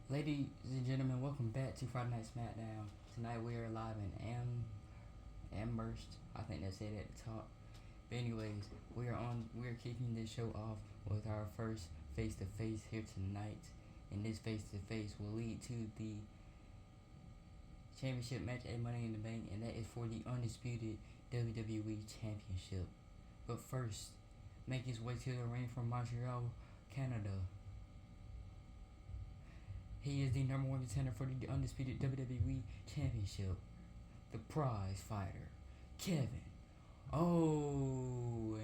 Ladies and gentlemen, welcome back to Friday Night SmackDown. Tonight we are live in Amherst. I think that's it at the top. But anyways, we are kicking this show off with our first face to face here tonight. And this face to face will lead to the championship match at Money in the Bank, and that is for the undisputed WWE Championship. But first, make his way to the ring from Montreal, Canada. He is the number one contender for the undisputed WWE Championship. The prize fighter, Kevin Owens.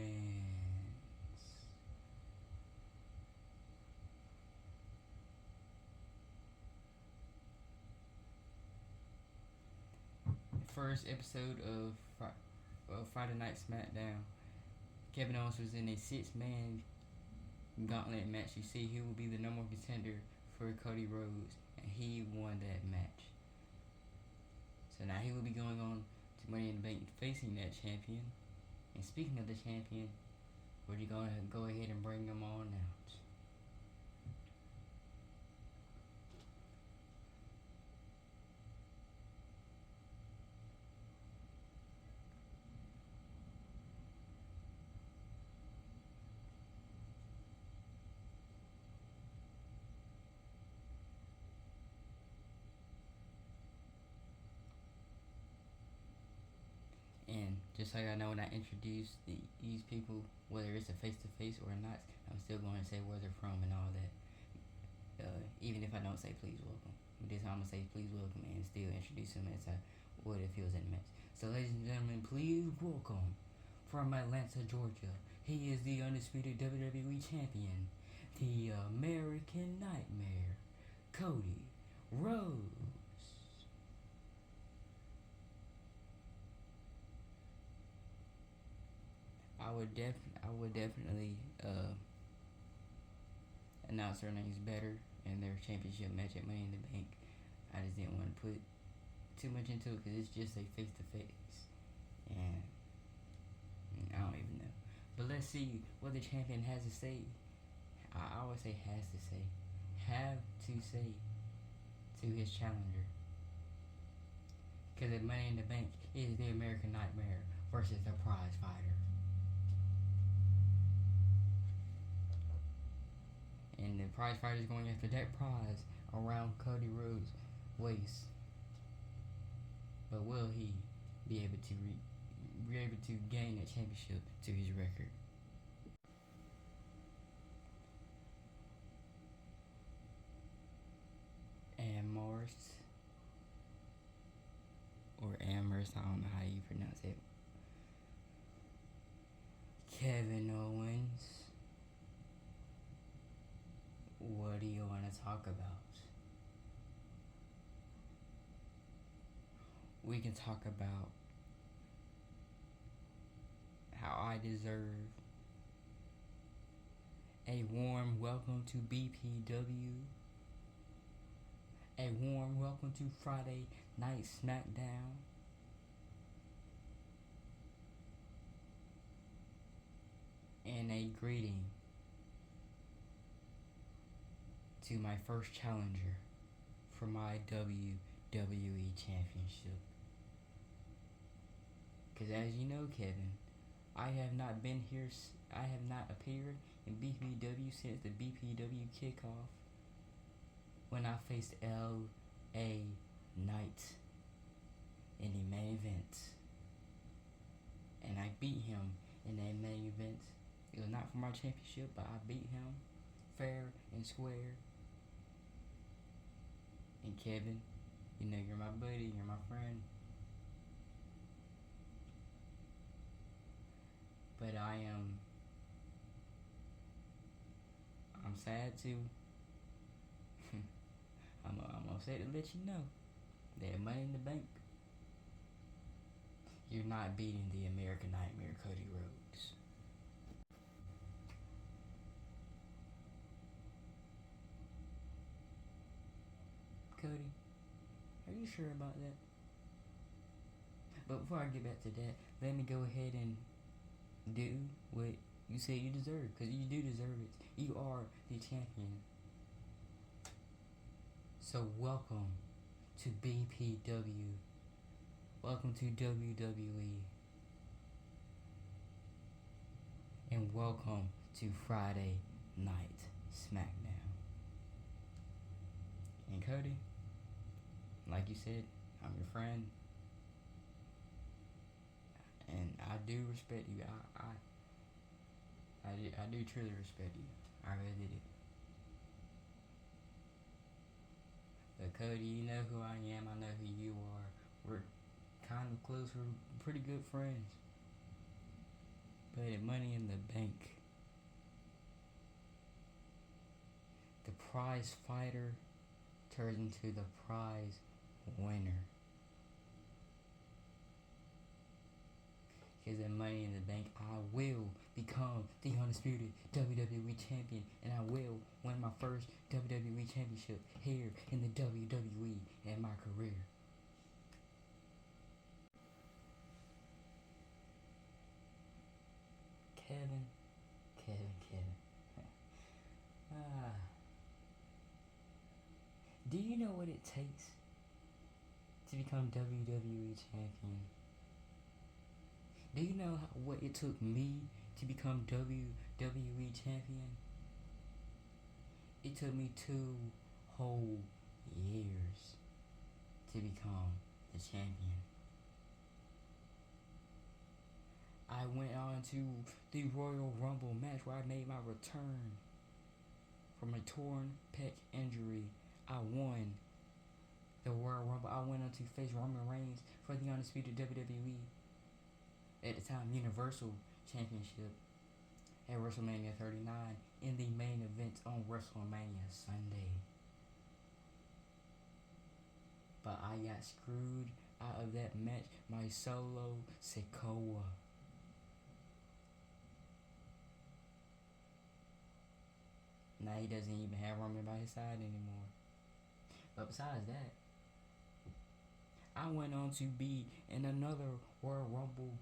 First episode of Friday Night SmackDown, Kevin Owens was in a six-man gauntlet match. You see, he will be the number one contender for Cody Rhodes, and he won that match. So now he will be going on to Money in the Bank facing that champion. And speaking of the champion, we're going to go ahead and bring him on out. And just like I know when I introduce these people, whether it's a face-to-face or not, I'm still going to say where they're from and all that. Even if I don't say please welcome. But this time I'm going to say please welcome and still introduce them as I would if he was in the match. So ladies and gentlemen, please welcome from Atlanta, Georgia. He is the undisputed WWE Champion, the American Nightmare, Cody Rhodes. I would definitely announce their names better in their championship match at Money in the Bank. I just didn't want to put too much into it because it's just a face to face, and I don't even know. But let's see what the champion has to say. I always say has to say, have to say to his challenger. Because at Money in the Bank, it is the American Nightmare versus the prize fighter. And the prize fighter is going after that prize around Cody Rhodes' waist. But will he be able to gain that championship to his record? Amherst or Amherst, I don't know how you pronounce it. Kevin Owens. What do you want to talk about? We can talk about how I deserve a warm welcome to BPW, a warm welcome to Friday Night SmackDown, and a greeting to my first challenger for my WWE Championship. Because as you know, Kevin, I have not appeared in BPW since the BPW kickoff when I faced L.A. Knight in the main event. And I beat him in that main event. It was not for my championship, but I beat him fair and square. And Kevin, you know you're my buddy, you're my friend. But I'm sad to, I'm upset to let you know that Money in the Bank, you're not beating the American Nightmare, Cody Rhodes. Cody, are you sure about that? But before I get back to that, let me go ahead and do what you say you deserve, because you do deserve it. You are the champion. So welcome to BPW. Welcome to WWE. And welcome to Friday Night SmackDown. And Cody, like you said, I'm your friend. And I do respect you. I do truly respect you. I really do. But Cody, you know who I am. I know who you are. We're kind of close. We're pretty good friends. But at Money in the Bank, the prize fighter turns into the prize winner. Because at Money in the Bank, I will become the undisputed WWE champion, and I will win my first WWE championship here in the WWE in my career. Kevin. Do you know what it takes to become WWE champion? Do you know what it took me to become WWE champion? It took me 2 whole years to become the champion. I went on to the Royal Rumble match where I made my return from a torn pec injury. I won the Royal Rumble. I went on to face Roman Reigns for the undisputed WWE, at the time, Universal Championship at WrestleMania 39 in the main event on WrestleMania Sunday. But I got screwed out of that match by Solo Sikoa. Now he doesn't even have Roman by his side anymore. But besides that, I went on to be in another Royal Rumble.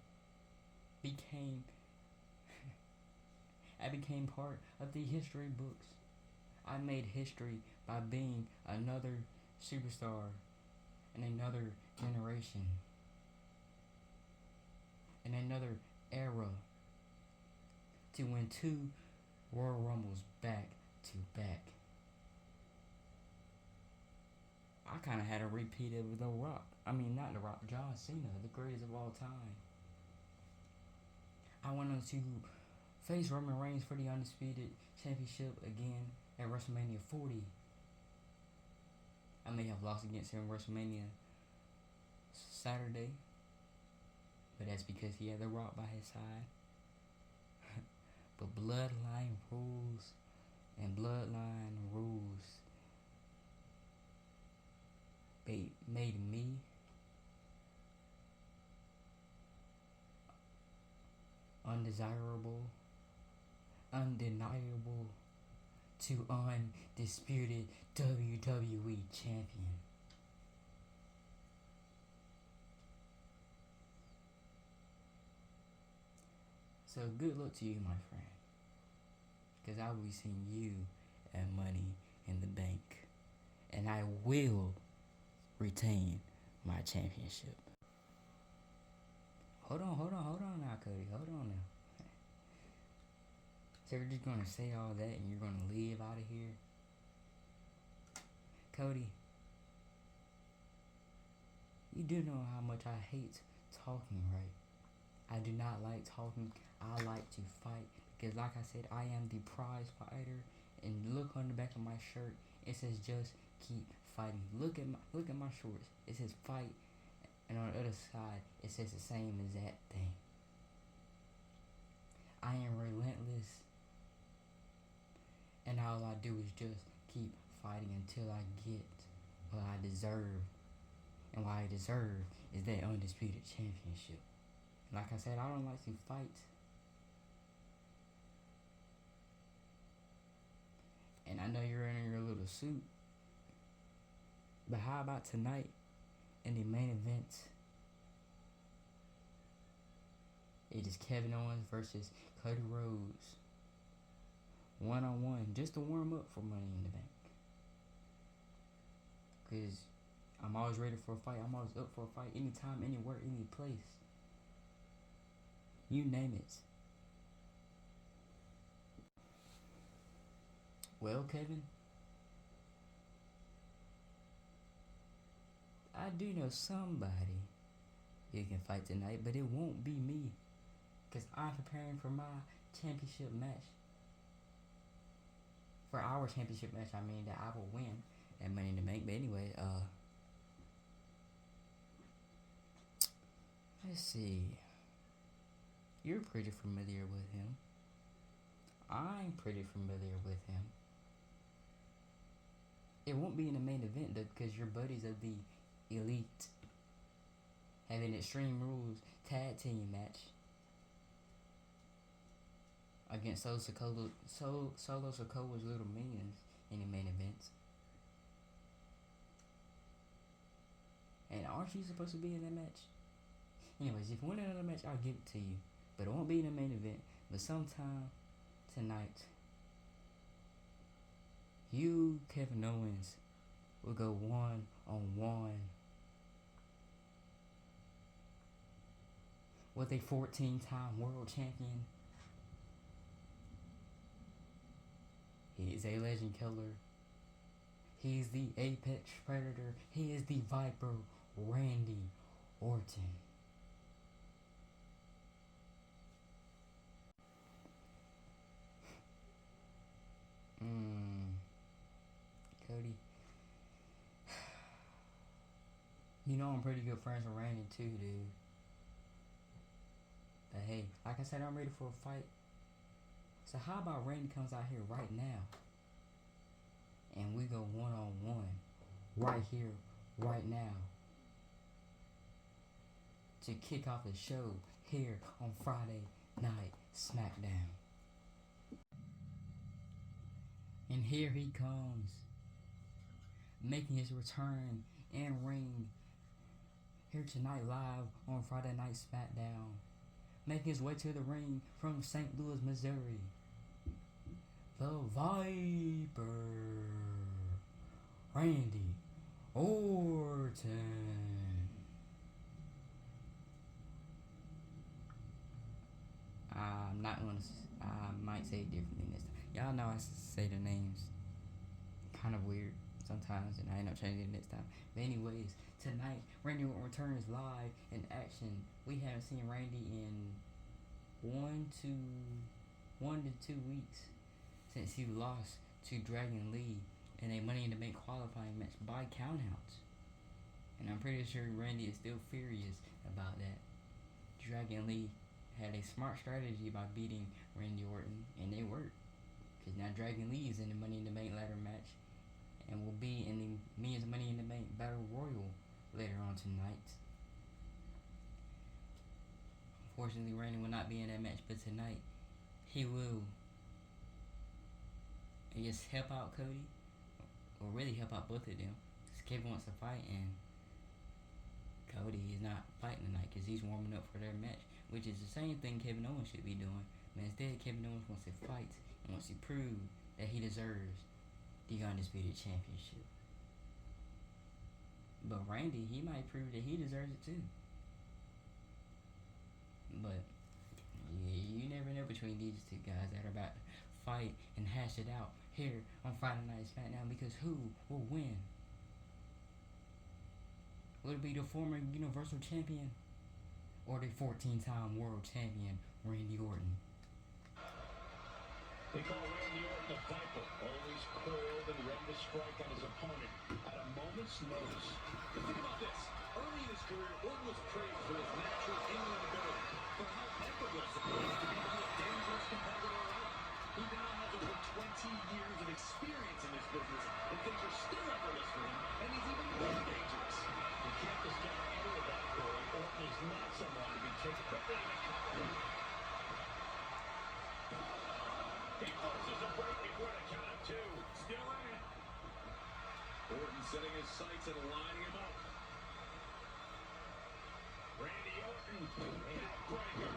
I became part of the history books. I made history by being another superstar in another generation, in another era, to win 2 Royal Rumbles back to back. I kind of had a repeat of The Rock. I mean, not The Rock, John Cena, the greatest of all time. I went on to face Roman Reigns for the undisputed championship again at WrestleMania 40. I may have lost against him WrestleMania Saturday, but that's because he had The Rock by his side. But bloodline rules, and bloodline rules made me undesirable, undeniable, to undisputed WWE champion. So good luck to you, my friend, because I will be seeing you at Money in the Bank, and I will retain my championship. Hold on now, Cody. Hold on now. So you're just gonna say all that and you're gonna leave out of here? Cody, you do know how much I hate talking, right? I do not like talking. I like to fight because, like I said, I am the prize fighter. And look on the back of my shirt. It says just keep fighting. Look at my shorts. It says fight. And on the other side, it says the same exact thing. I am relentless. And all I do is just keep fighting until I get what I deserve. And what I deserve is that undisputed championship. Like I said, I don't like to fight. And I know you're in your little suit. But how about tonight in the main event? It is Kevin Owens versus Cody Rhodes. 1-on-1, just to warm up for Money in the Bank. Because I'm always ready for a fight. I'm always up for a fight. Anytime, anywhere, any place. You name it. Well, Kevin, I do know somebody who can fight tonight, but it won't be me. Because I'm preparing for my championship match. For our championship match, I mean, that I will win at Money in the Bank. But anyway, let's see. You're pretty familiar with him. I'm pretty familiar with him. It won't be in the main event though, because you're buddies of the Elite. Have an Extreme Rules tag team match against Solo Sikoa's Little Minions in the main event. And aren't you supposed to be in that match? Anyways, if you win another match, I'll give it to you. But it won't be in the main event. But sometime tonight, you, Kevin Owens, will go 1-on-1 with a 14-time world champion. He is a legend killer. He is the apex predator. He is the Viper, Randy Orton. Cody. You know I'm pretty good friends with Randy too, dude. But hey, like I said, I'm ready for a fight. So how about Randy comes out here right now and we go 1-on-1 right here, right now, to kick off the show here on Friday Night SmackDown. And here he comes, making his return in ring here tonight live on Friday Night SmackDown. Making his way to the ring from St. Louis, Missouri, the Viper, Randy Orton. I'm not gonna. I might say it differently this time. Y'all know I say the names kind of weird sometimes, and I end up changing it next time. But anyways, tonight Randy Orton returns live in action. We haven't seen Randy in 1 to 2 weeks since he lost to Dragon Lee in a Money in the Bank qualifying match by countout. And I'm pretty sure Randy is still furious about that. Dragon Lee had a smart strategy by beating Randy Orton, and it worked. Because now Dragon Lee is in the Money in the Bank ladder match and will be in the Men's Money in the Bank Battle Royal later on tonight. Unfortunately, Randy will not be in that match, but tonight he will, I guess, help out Cody, or really help out both of them. Because Kevin wants to fight, and Cody is not fighting tonight because he's warming up for their match, which is the same thing Kevin Owens should be doing. But instead, Kevin Owens wants to fight and wants to prove that he deserves the Undisputed Championship. But Randy, he might prove that he deserves it too. But yeah, you never know between these two guys that are about to fight and hash it out here on Friday Night SmackDown, because who will win? Will it be the former Universal Champion or the 14-time World Champion Randy Orton? They call Randy Orton the Viper, always coiled and ready to strike on his opponent at a moment's notice. But think about this. Early in his career, Orton was praised for his natural in-ring ability, for how effortless it was to be a dangerous competitor around. He now has over 20 years of experience in this business, and things are still effortless for him, and he's even more dangerous. You can't discount any of that, Corey. Orton is not someone to be taken quickly out of cover. He forces a break before the count of two. Still in it. Orton setting his sights and lining him up. Randy Orton, neckbreaker.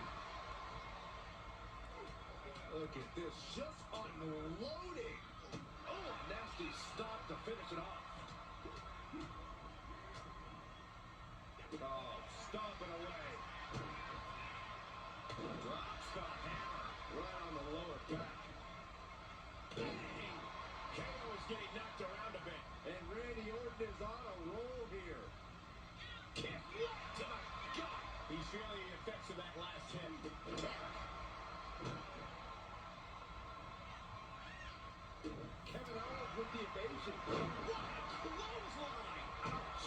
Look at this, just unloading. Oh, nasty stop to finish it off. What a clothesline! Ouch!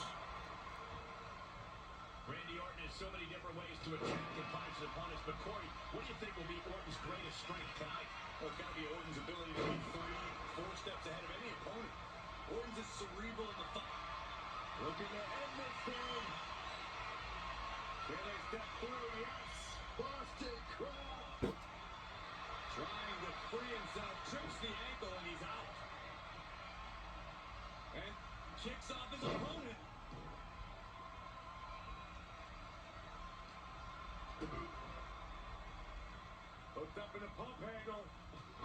Randy Orton has so many different ways to attack and punish his opponents, but Corey, what do you think will be Orton's greatest strength tonight? Well, it's got to be Orton's ability to be 3, 4 steps ahead of any opponent. Orton's is cerebral in the fight. Looking to end this thing. Can they step through? Yes! Boston Crab! Trying to free himself, trips the ankle, and he's out. And kicks off his opponent. Hooked up in a pump handle.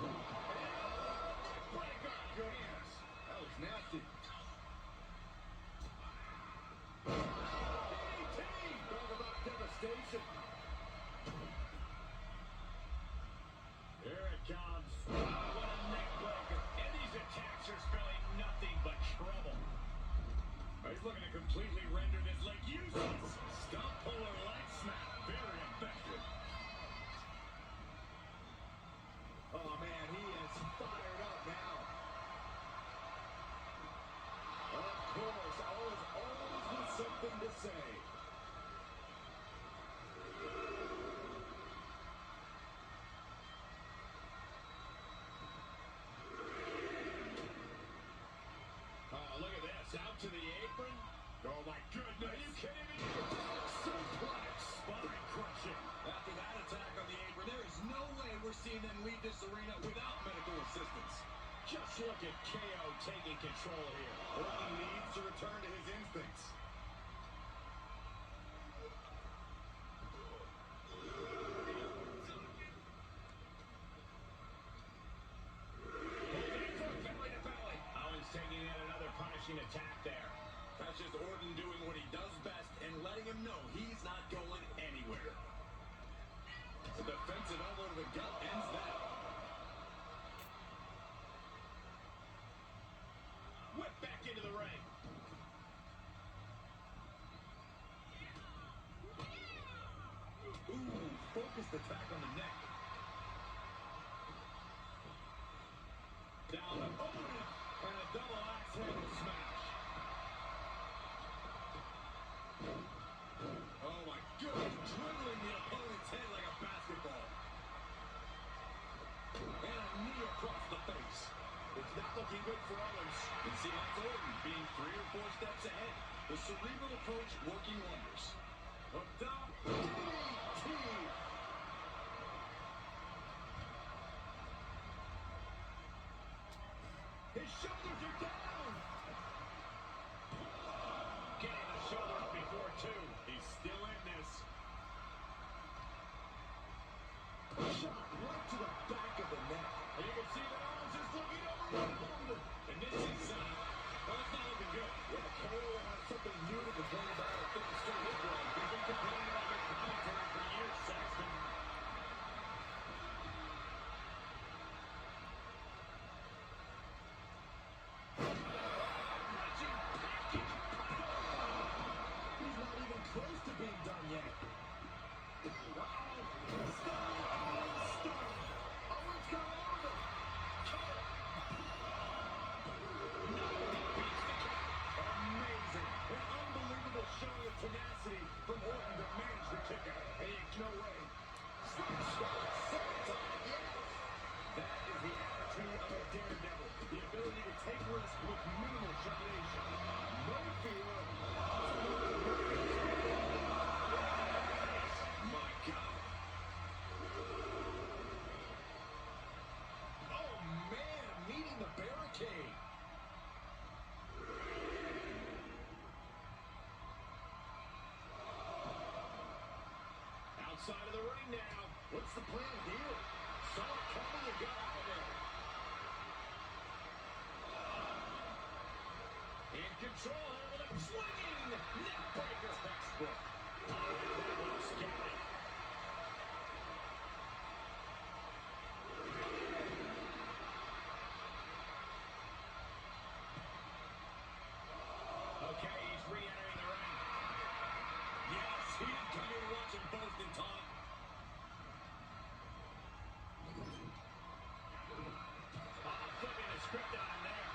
And neckbreaker! Goodness, that was nasty. DDT! Talk about devastation. Here it comes. What a neckbreaker. And these attacks are spelling nothing but trouble. He's looking to completely render this leg useless. Stump puller leg snap. Very effective. Oh, man, he is fired up now. Of course, always with something to say. Oh, look at this. Out to the apron. Oh, my goodness. Are you kidding me? Suplex. Spine crushing. After that attack on the apron, there is no way we're seeing them leave this arena without medical assistance. Just look at KO taking control here. Orton needs to return to his instincts. Belly to belly. Owens taking in another punishing attack there. That's just Orton doing what he does best and letting him know he's not going anywhere. The defensive elbow to the gut ends that. Whip back into the ring. Ooh, focused attack on the neck. Down the opponent and a double axe handle smash. Oh my goodness, dribbling the opponent's head like a basketball. And a knee across the face. It's not looking good for Owens. You see, that's Orton being 3 or 4 steps ahead. The cerebral approach working wonders. Hooked up. DDT. His shoulders are down. Getting the shoulder up before 2. He's still in this. Shot right to the back of the neck. And you can see that Owens is looking overwhelmed. And this is, well, it's not looking good. Yeah, KO will have something new to complain about at 50 straight hit run. He's been complaining about your commentary for years, Saxton. He's not even close to being done yet. Tenacity from Orton to manage the kick out. Hey, no way. Yes. That is the attitude of a daredevil. The ability to take risks with minimal trepidation. No fear. My God. Oh, man. Meeting the barricade. Outside of the ring now. What's the plan here? Saw it coming and got out of there. In control here with a swinging neckbreaker textbook. That was scary. Okay, he's re-entering the ring. Yes, he didn't come here to watch him boast and talk. Flipping the script on him there.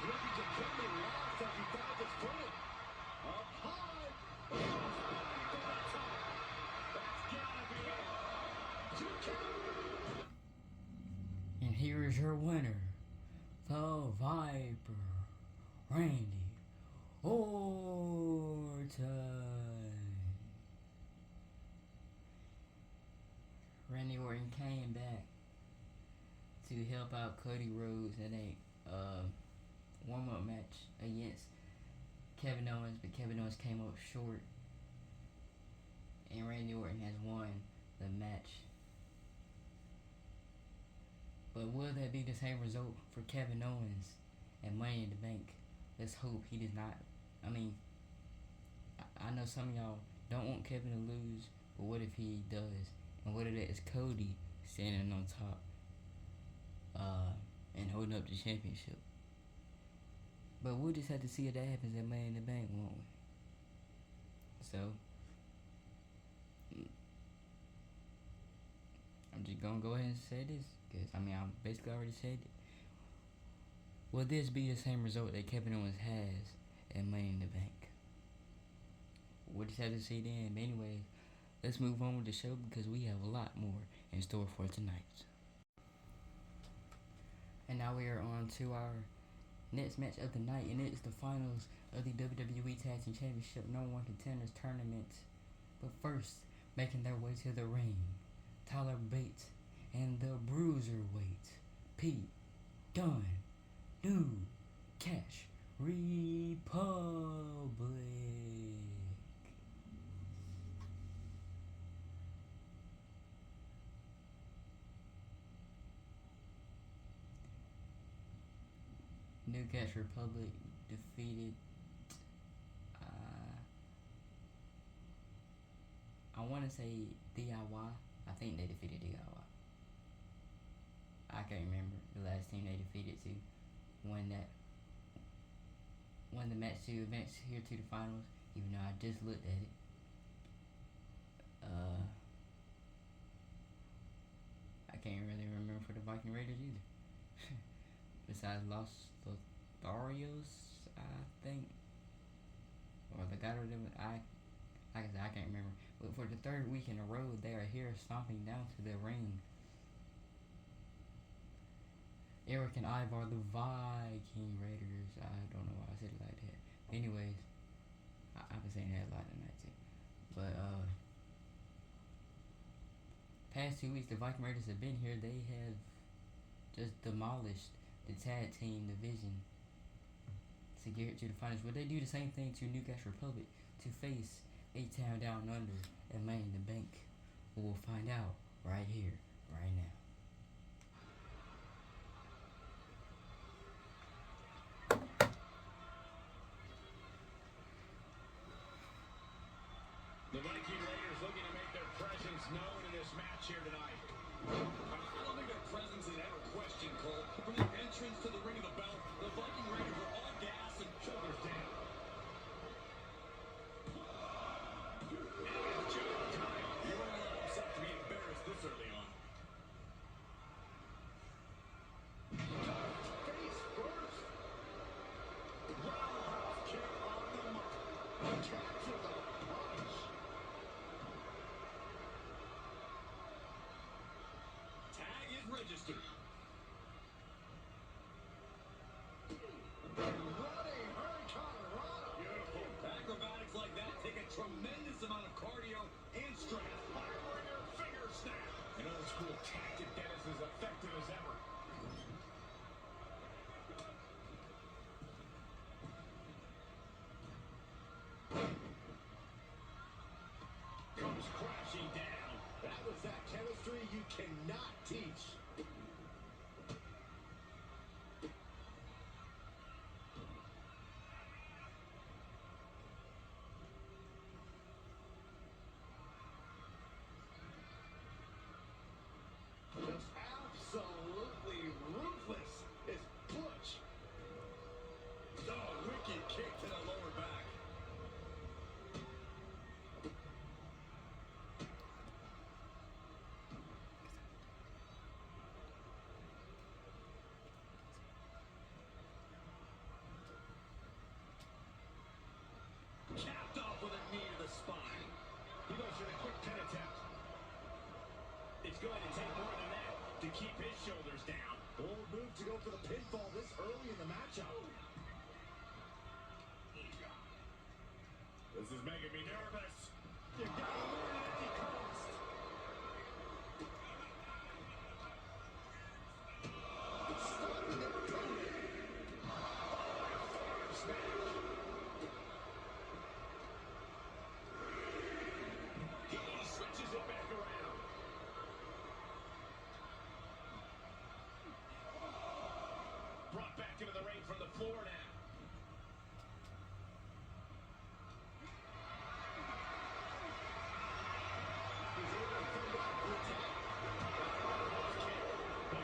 looking to firmly lost as he finds his footing. Up high. Oh, spinning for the top. That's gotta be it. 2 count. And here is your winner, the Viper, Randy Orton. Randy Orton came back to help out Cody Rhodes in a warm-up match against Kevin Owens, but Kevin Owens came up short, and Randy Orton has won the match. But will that be the same result for Kevin Owens and Money in the Bank? Let's hope he does not. I mean, I know some of y'all don't want Kevin to lose, but what if he does? And what if that is Cody standing on top and holding up the championship? But we'll just have to see if that happens at Money in the Bank, won't we? So, I'm just gonna go ahead and say this, because I mean, I basically already said it. Will this be the same result that Kevin Owens has at Money in the Bank? We'll just have to see then. But anyway, let's move on with the show, because we have a lot more in store for tonight. And now we are on to our next match of the night, and it is the finals of the WWE Tag Team Championship No. 1 Contenders Tournament. But first, making their way to the ring, Tyler Bate and the Bruiserweight Pete Dunne, New Cash Republic. New Cash Republic defeated, I want to say DIY. I think they defeated DIY. I can't remember the last team they defeated to win the match to advance here to the finals, even though I just looked at it. I can't really remember for the Viking Raiders either. Besides Los Lotharios, I think, or the guy that I can't remember. But for the third week in a row, they are here stomping down to the ring. Eric and Ivar, the Viking Raiders. I don't know why I said it like that. Anyways, I've been saying that a lot tonight too. But past 2 weeks, the Viking Raiders have been here. They have just demolished the tag team division to get to the finals. Would they do the same thing to New Cash Republic to face A-Town Down Under and Money in the Bank? We'll find out right here, right now. The Viking Raiders looking to make their presence known in this match here tonight. I don't think their presence is ever questioned, Cole. From their entrance to the Ring of the Belt, the Viking Raiders were all gas and shoulders down. And job time. You weren't allowed upset to be embarrassed this early on. Face first. Roundhouse kick on the mark. Catches a punch. Tag is registered. Running Hurricanrana. Beautiful. Acrobatics like that take a tremendous amount of cardio and strength. Firewringer finger snap. An old school tactic that is as effective as ever. Comes crashing down. That was that chemistry you cannot teach. Just absolutely ruthless is Butch. Oh, wicked kick to the lower back. Pin attempt. It's going to take more than that to keep his shoulders down. Bold move to go for the pinfall this early in the matchup. This is making me nervous. You gotta win at any cost. Stopping their opponent. Farm smash. He switches it back around. Brought back into the ring from the floor now.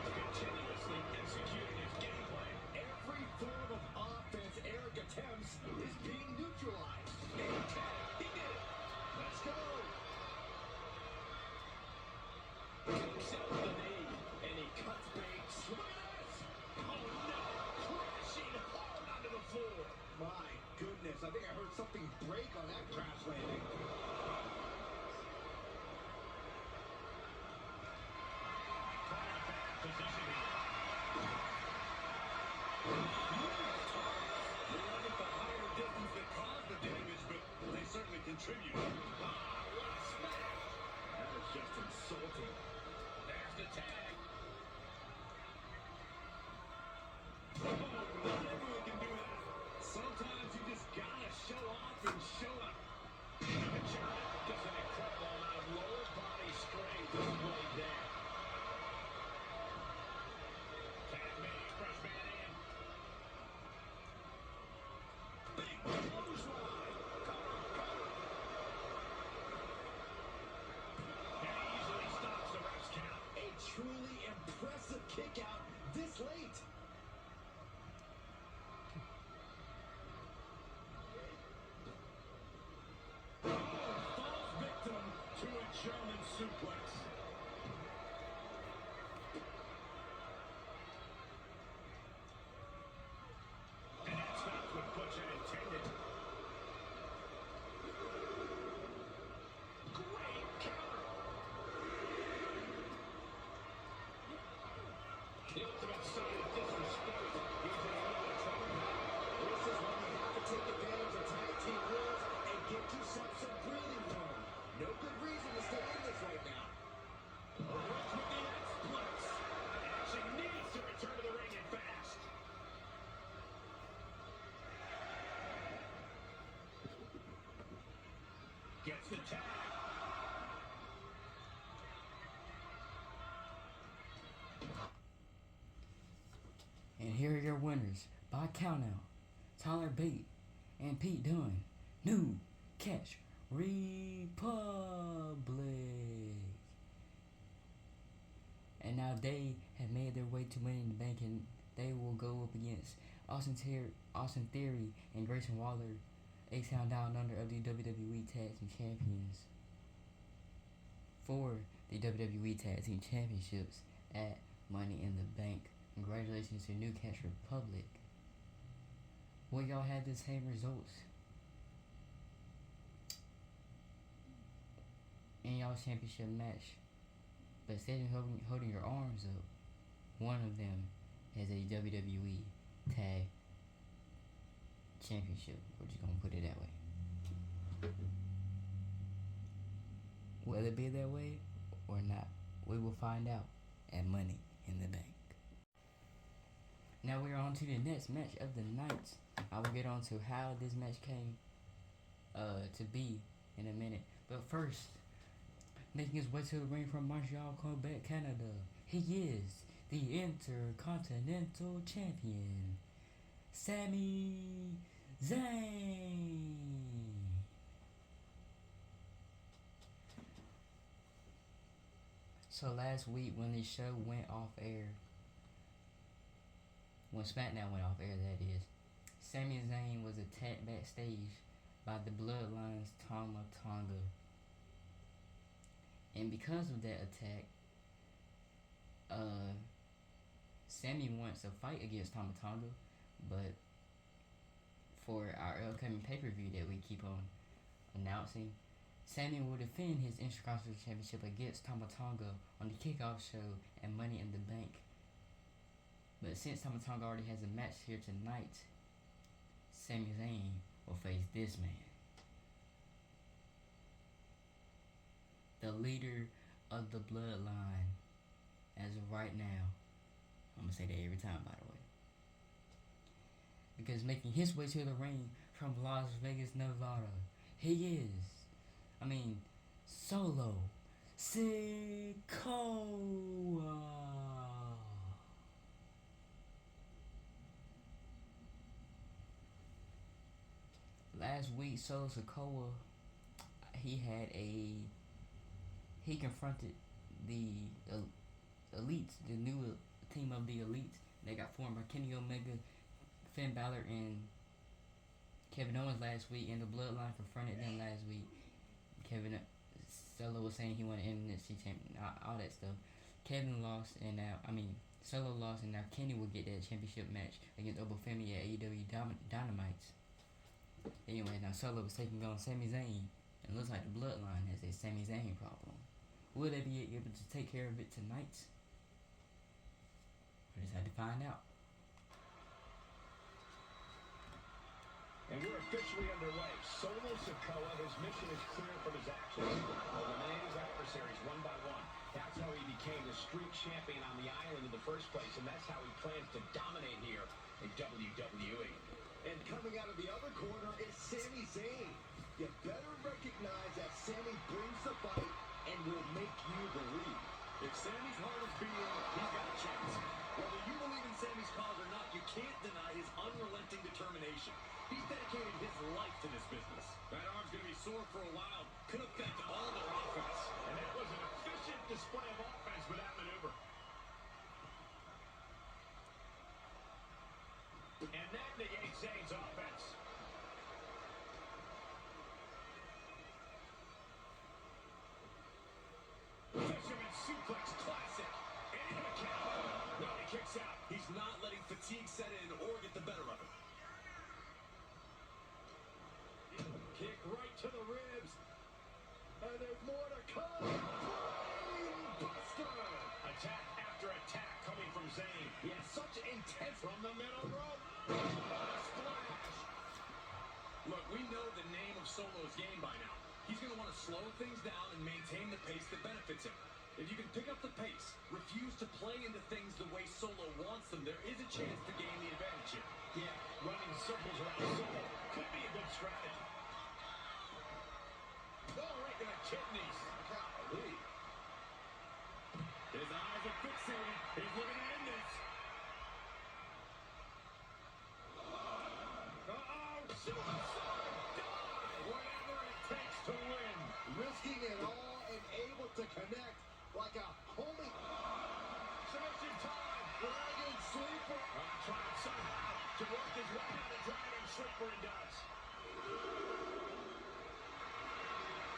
Continuously executing his game plan. Every form of offense Eric attempts is being neutralized. And tag. He did it. Let's go. Kicks out the knee. And he cuts baits. Look at this. Oh no. Crashing hard onto the floor. My goodness, I think I heard something break on that crash landing. Caught in a bad position here. They wasn't the higher distance that caused the damage, but they certainly contributed. Ah, what a smash. That is just insulting. There's the tag. Oh, not everyone can do that. Sometimes you just gotta show off and show up. Just an incredible amount of lower body strength displayed there. Tag made, fresh man in. Big clothesline. Cover, cover. And he easily stops the ref's count. A truly impressive kick out this late. Falls victim to a German suplex. And that's not what Butcher intended. Great counter. The ultimate sign of disrespect. He's in a little trouble now. This is when you have to take advantage of tag team rules and get yourself some breathing room. No good reason to stay in this right now. Roach with the X-Plex. And she needs to return to the ring and fast. Gets the tag. And here are your winners by countout: Tyler Bate and Pete Dunne. New Catch Republic. And now they have made their way to Money in the Bank, and they will go up against Austin Theory and Grayson Waller, X-Hound Down Under of the WWE Tag Team Champions, for the WWE Tag Team Championships at Money in the Bank. Congratulations to New Catch Republic. Will y'all have the same results in y'all's championship match? But instead of holding your arms up, one of them has a WWE Tag Championship. We're just gonna put it that way. Will it be that way or not? We will find out at Money in the Bank. Now we're on to the next match of the night. I will get on to how this match came to be in a minute. But first, making his way to the ring from Montreal, Quebec, Canada, he is the Intercontinental Champion, Sami Zayn. So last week when the show went off air, when SmackDown went off air, that is, Sami Zayn was attacked backstage by the Bloodline's Tama Tonga. And because of that attack, Sami wants a fight against Tama Tonga, but for our upcoming pay-per-view that we keep on announcing, Sammy will defend his Intercontinental Championship against Tama Tonga on the kickoff show and Money in the Bank. But since Tama Tonga already has a match here tonight, Sami Zayn will face this man. The leader of the bloodline as of right now. I'm going to say that every time, by the way. Because making his way to the ring from Las Vegas, Nevada, he is, Solo Sikoa. Last week, Solo Sikoa, he confronted the Elites, the new team of the Elites. They got formed by Kenny Omega, Finn Balor, and Kevin Owens last week, and the Bloodline confronted them last week. Solo was saying he wanted NXT champion, all that stuff. Kevin lost, and now, Solo lost, and now Kenny will get that championship match against Obafemi at AEW Dynamite. Anyway, now Solo was taking on Sami Zayn, and it looks like the Bloodline has a Sami Zayn problem. Will they be able to take care of it tonight? We just had to find out. And we're officially underway. Solo Sikoa, his mission is clear from his actions. Eliminate his adversaries one by one. That's how he became the street champion on the island in the first place, and that's how he plans to dominate here in WWE. And coming out of the other corner is Sami Zayn. You better recognize that Sami brings the fight and will make you believe. If Sami's heart is beating, he's got a chance. Whether you believe in Sami's cause or not, you can't deny his unrelenting determination. He's dedicated his life to this business. That arm's going to be sore for a while. Could affect all their offense. And that was an efficient display of offense with that maneuver. And that negates Zayn's offense. Fisherman suplex classic. And into the count. No, he kicks out. He's not letting fatigue set in or get the better of him. Kick right to the ribs. And there's more to come. Brain buster. Attack after attack coming from Zayn. He has such intense From the middle rope. Splash. Look, we know the name of Solo's game by now. He's going to want to slow things down and maintain the pace that benefits him. If you can pick up the pace, refuse to play into things the way Solo wants them, there is a chance to gain the advantage here. Yeah, running circles around Solo could be a good strategy. Oh, right to the kidneys. Golly. His eyes are fixated. He's looking to end this. Suicide dive. Whatever it takes to win. Risking it all and able to connect like a homie. Submission time. Dragon sleeper. Trying somehow to work his way out of Dragon Sleeper and does.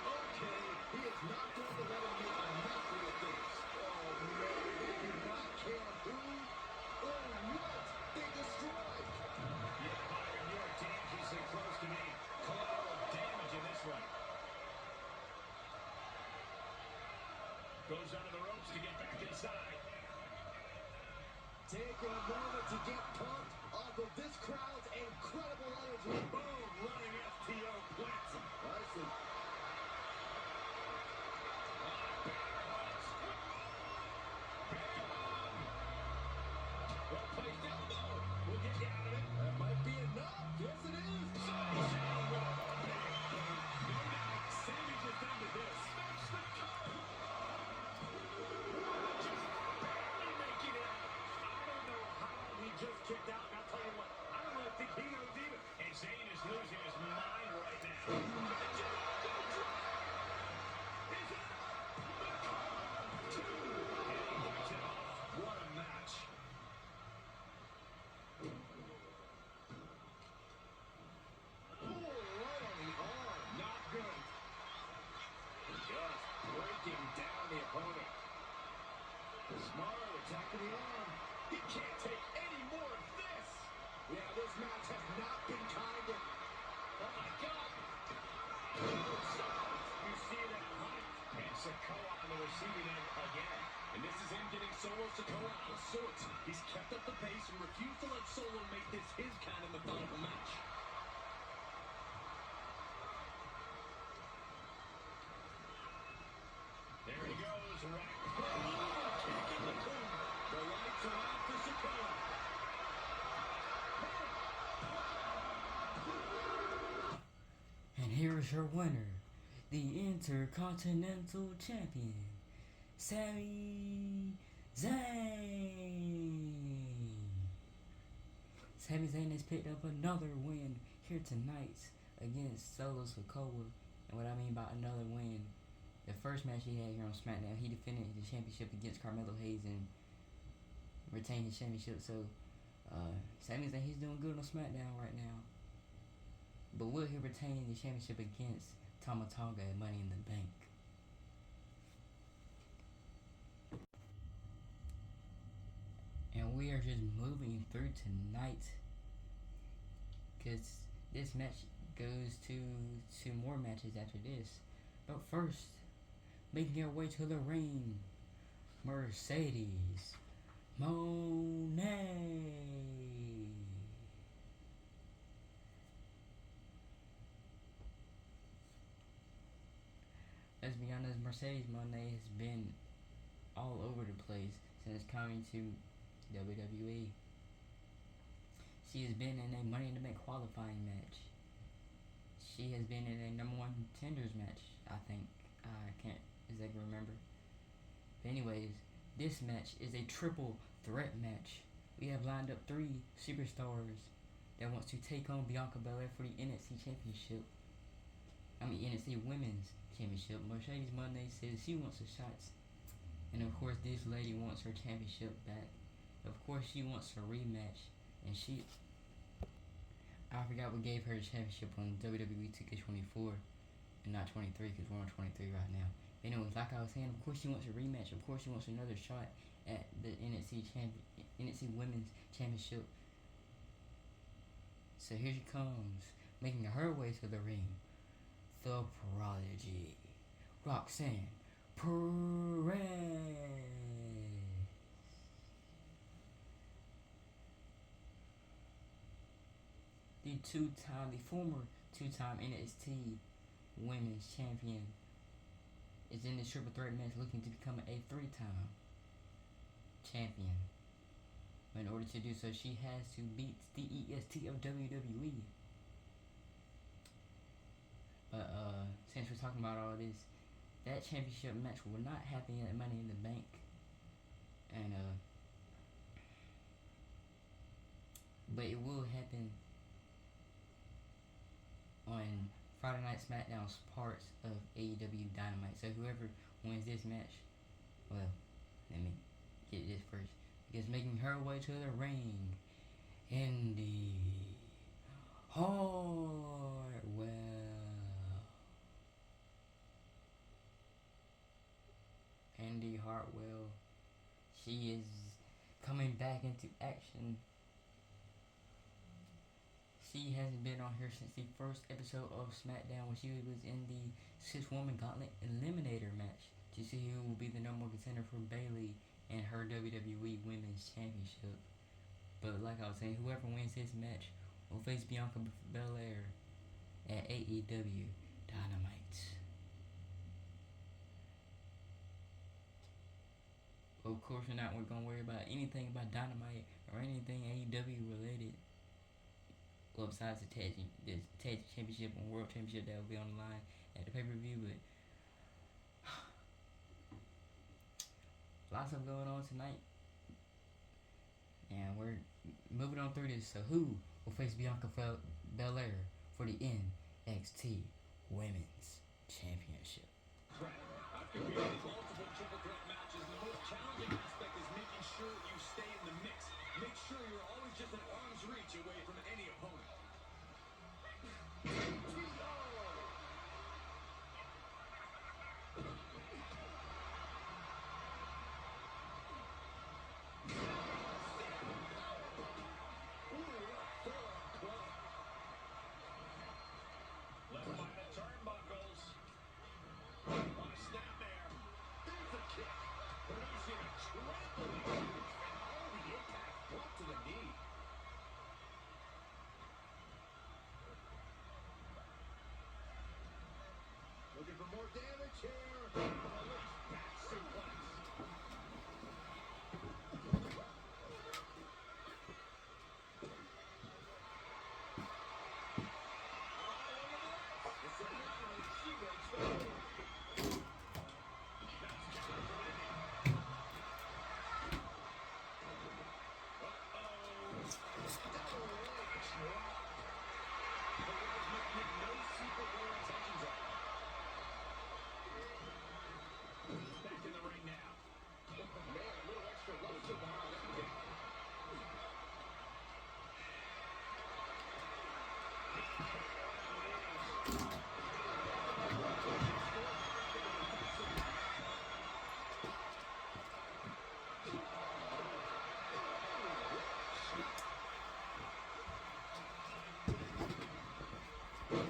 Okay, he is not going to let him make a mockery of this. Oh no, they do not care who or what they destroy. Yeah, Byron, you are dangerously close to me. Collateral damage in this one. Goes under the ropes to get back inside. Taking a moment to get pumped off of this crowd's incredible energy. Boom, running FTO plants him. Nicely. Well placed elbow. We'll get you out of it. That might be enough. Yes, it is. No doubt, Sami just ended this. Makes the cover. Just barely making it out. I don't know how he just kicked out. And I'll tell you what, I don't really think he knows either. And Zayn is losing his mind right now. Is it enough? The cover. Two. And he breaks it off. What a match. Oh, right on the arm. Not good. Just breaking down the opponent. Smart attacking the arm. He can't take any more of this. Yeah, this match has not been kind. Oh, my God. You see that height. And Sikoa on the receiving end again. And this is him getting Solo Sikoa out of sorts. He's kept up the pace and refused to let Solo make this his kind of methodical match. There he goes, right. Kick in the boom. The lights are out for Sikoa. And here is your winner, the Intercontinental Champion, Sami Zayn. Sami Zayn has picked up another win here tonight against Solo Sikoa. And what I mean by another win, the first match he had here on SmackDown, he defended the championship against Carmelo Hayes and retained his championship. So, Sami Zayn, he's doing good on SmackDown right now. But will he retain the championship against Tama Tonga at Money in the Bank? And we are just moving through tonight, because this match goes to more matches after this. But first, making her way to the ring, Mercedes Moné. Let's be honest, Mercedes Moné has been all over the place since coming to WWE. She has been in a Money in the Bank qualifying match. She has been in a number one contenders match, I think. I can't exactly remember. But anyways, this match is a triple threat match. We have lined up 3 superstars that wants to take on Bianca Belair for the NXT Championship. NXT Women's Championship. Mercedes Moné says she wants the shots. And of course, this lady wants her championship back. Of course, she wants a rematch. And I forgot what gave her the championship on WWE 2K24 and not 23, because we're on 23 right now. But anyways, like I was saying, of course she wants a rematch. Of course she wants another shot at the NXT Women's Championship. So here she comes, making her way to the ring. The Prodigy, Roxanne Perez. The former two-time NXT Women's Champion is in this triple threat match looking to become a 3-time champion. In order to do so, she has to beat the EST of WWE. But since we're talking about all this, that championship match will not happen at Money in the Bank. And but it will happen on Friday Night SmackDown's parts of AEW Dynamite. So whoever wins this match, well, let me get this first, is making her way to the ring, Indy Hartwell. Indy Hartwell, she is coming back into action. She hasn't been on here since the first episode of SmackDown, when she was in the 6-woman gauntlet eliminator match to see who will be the number one contender for Bayley and her WWE Women's Championship. But like I was saying, whoever wins this match will face Bianca Belair at AEW Dynamite. Of course, we're not going to worry about anything about Dynamite or anything AEW related. Well, besides the tag championship and world championship that will be on the line at the pay-per-view, but lots of going on tonight, and we're moving on through this. So who will face Bianca Belair for the NXT Women's Championship? After being multiple triple threat matches, the most challenging aspect is making sure you stay in the mix. Make sure you're always just an arm's reach away from any opponent. Left by the turnbuckle. Nice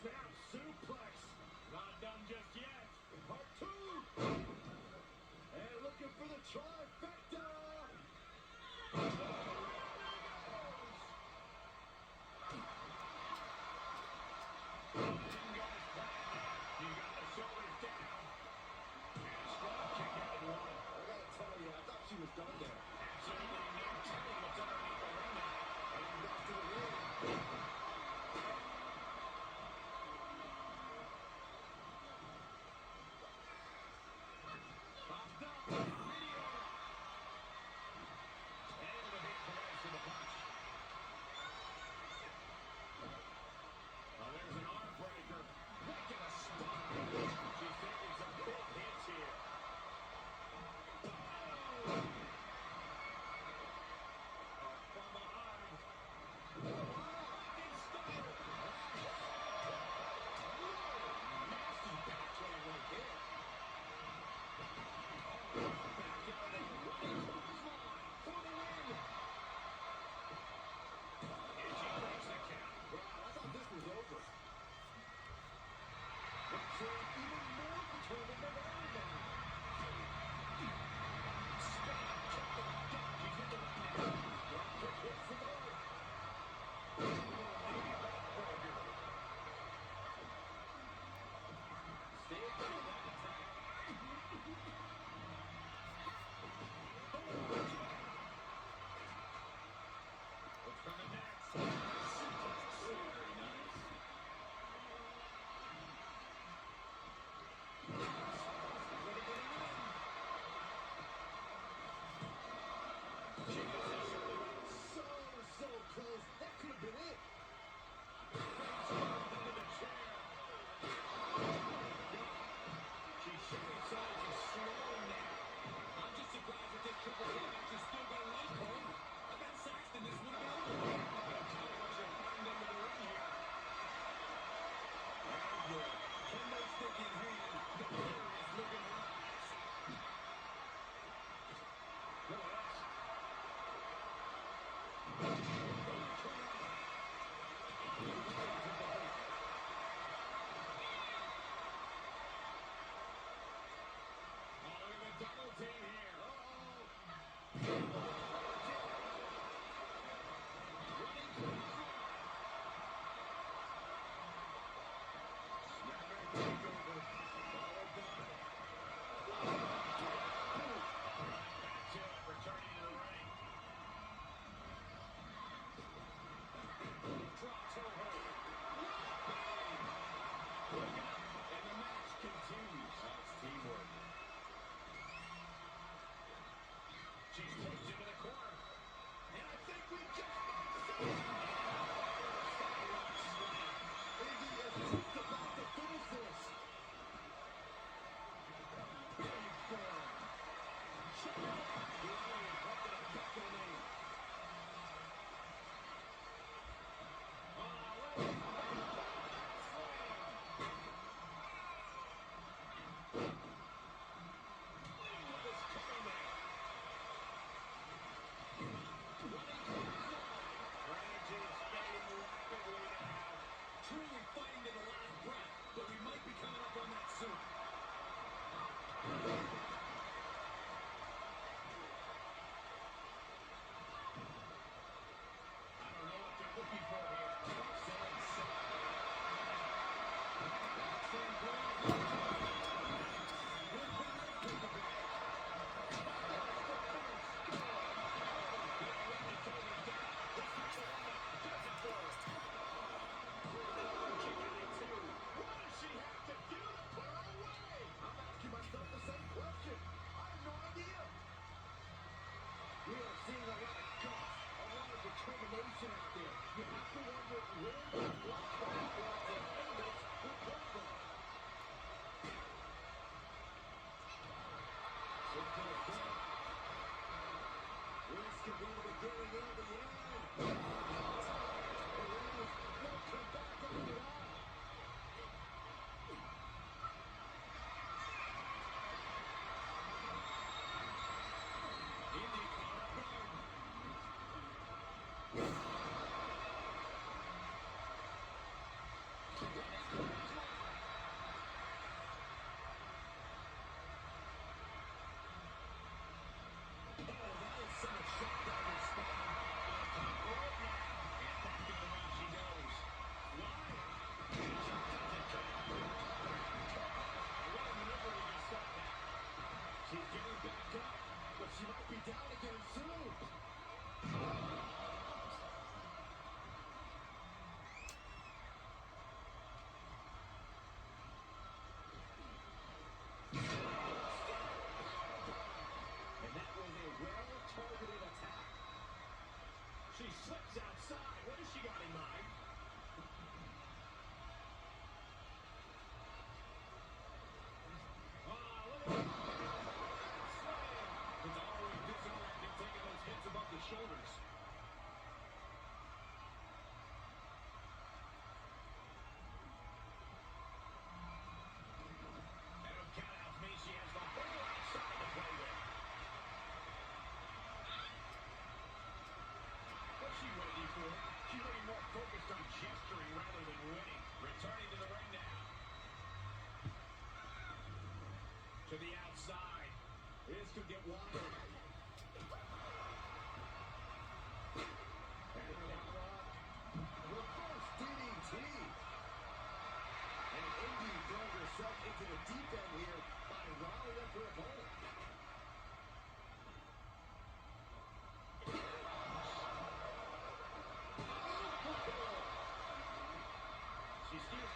snap suplex. Not done just yet. Part two. And looking for the trifecta. He got the shoulders down. And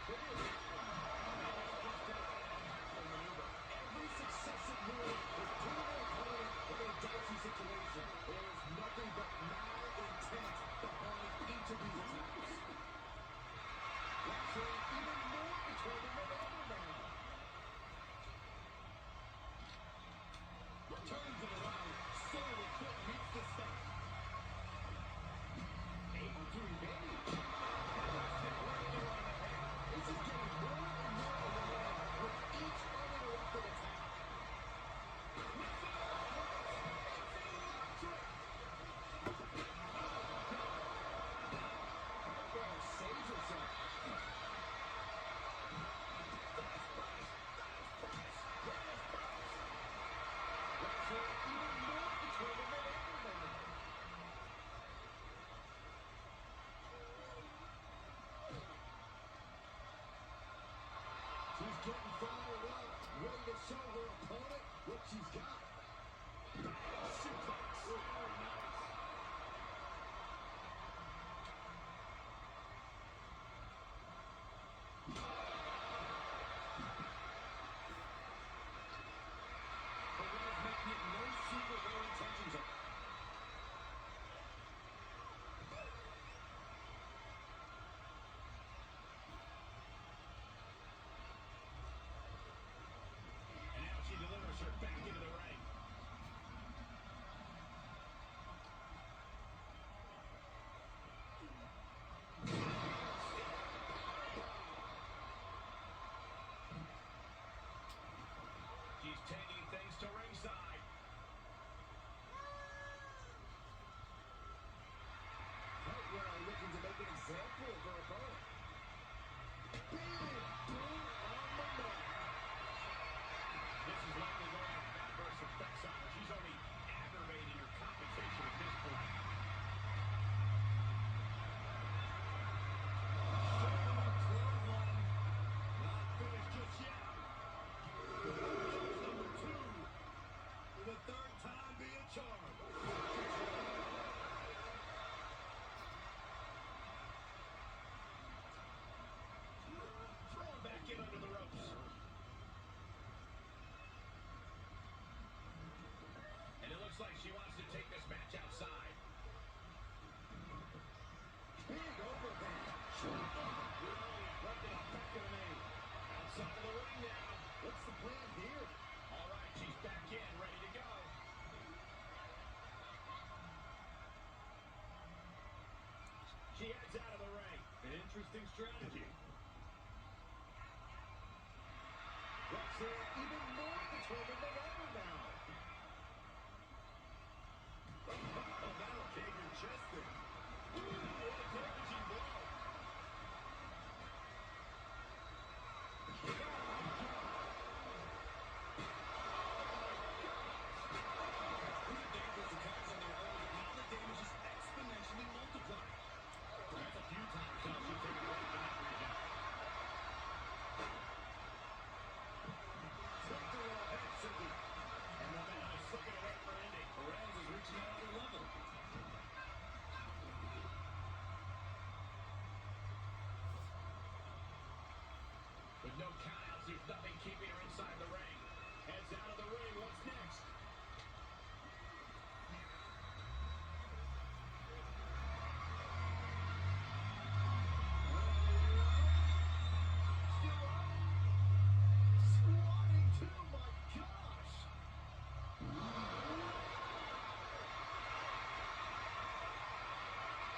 Look at this. And it's just an awful maneuver. Every successive move is putting their opponent in a dicey situation. There is nothing but malintent behind each of these attacks. That's even more determined than ever now. Returns it around. Solo's foot meets the step. Able to evade. This is getting more and more alive with each uninterrupted attack. Saves herself. Even more determined than ever now. She's getting fired up, ready to show her opponent what she's got. Suplex. Very nice. Perez making it no secret what her intentions are. And now she delivers her back into the ring. She's taking things to ringside. Cartwheel looking to make an example of her opponent. Big boom on the mat. This is likely going to have adverse effects on her. She's only aggravating her competition at this point. Clothesline. Not finished just yet. Number 2. For the third time be a charm. Thrown back in under the ropes. And it looks like she wants to take this match outside. Big overhand. Really working on back of the knee. Outside of the ring now. What's the plan here? All right, she's back in, ready to go. She heads out of the ring. An interesting strategy. Roxanne even more determined than ever now. Oh, that'll cave your chest in. Ooh, what a damaging blow. These are dangerous attacks on their own, but now the damage is exponentially multiplied. That's a few times now she's taken a break in that region. Take the raw head, Cindy. And momentum is slipping away for Indy. Perez is reaching another level. With no countouts, there's nothing keeping her inside the ring. Heads out of the ring. What's next? Still up. Squatting too, my gosh.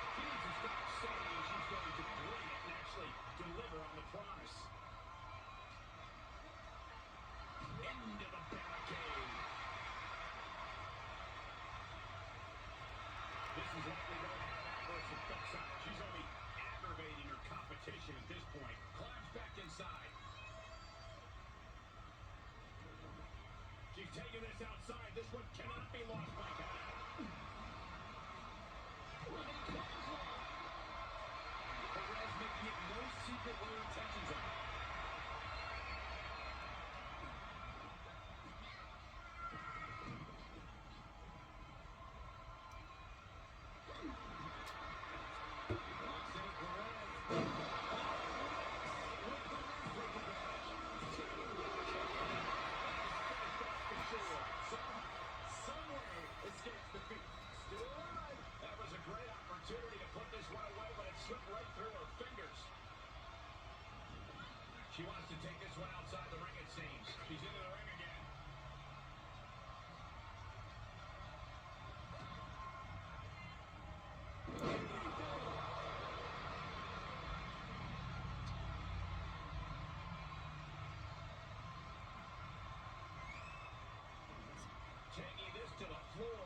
She needs to stop saying she's going to bring it and actually deliver on the promise. Into the barricade. This is likely going to have adverse effects on her. She's only aggravating her competition at this point. Climbs back inside. She's taking this outside. This one cannot be lost by count. Running clothesline. Perez making it no secret what her intentions are. Roxanne Perez. She wants to take this one outside the ring, it seems. She's into the ring again. Taking this to the floor.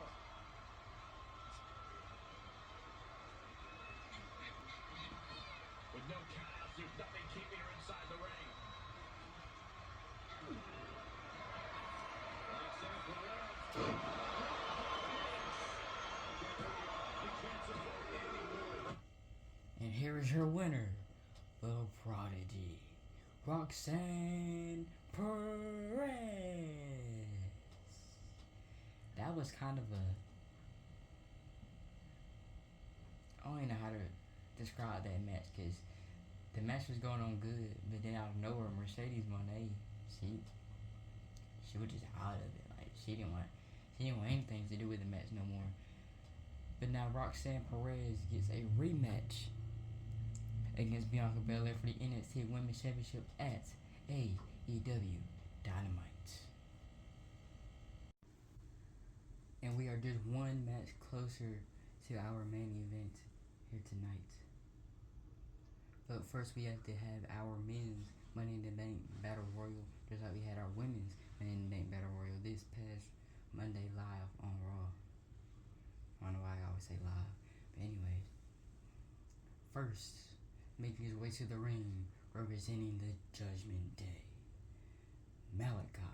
With no countouts, there's nothing keeping her inside the ring. And here is your winner, the Prodigy, Roxanne Perez. That was kind of a... I don't even know how to describe that match, because the match was going on good, but then out of nowhere, Mercedes Moné, she was just out of it. Like, she didn't want anything to do with the match no more. But now Roxanne Perez gets a rematch against Bianca Belair for the NXT Women's Championship at AEW Dynamite. And we are just one match closer to our main event here tonight. But first we have to have our men's Money in the Bank Battle Royal, just like we had our women's Money in the Bank Battle Royal this past Monday live on Raw. I don't know why I always say live. But anyways, first, making his way to the ring, representing the Judgment Day, Malachi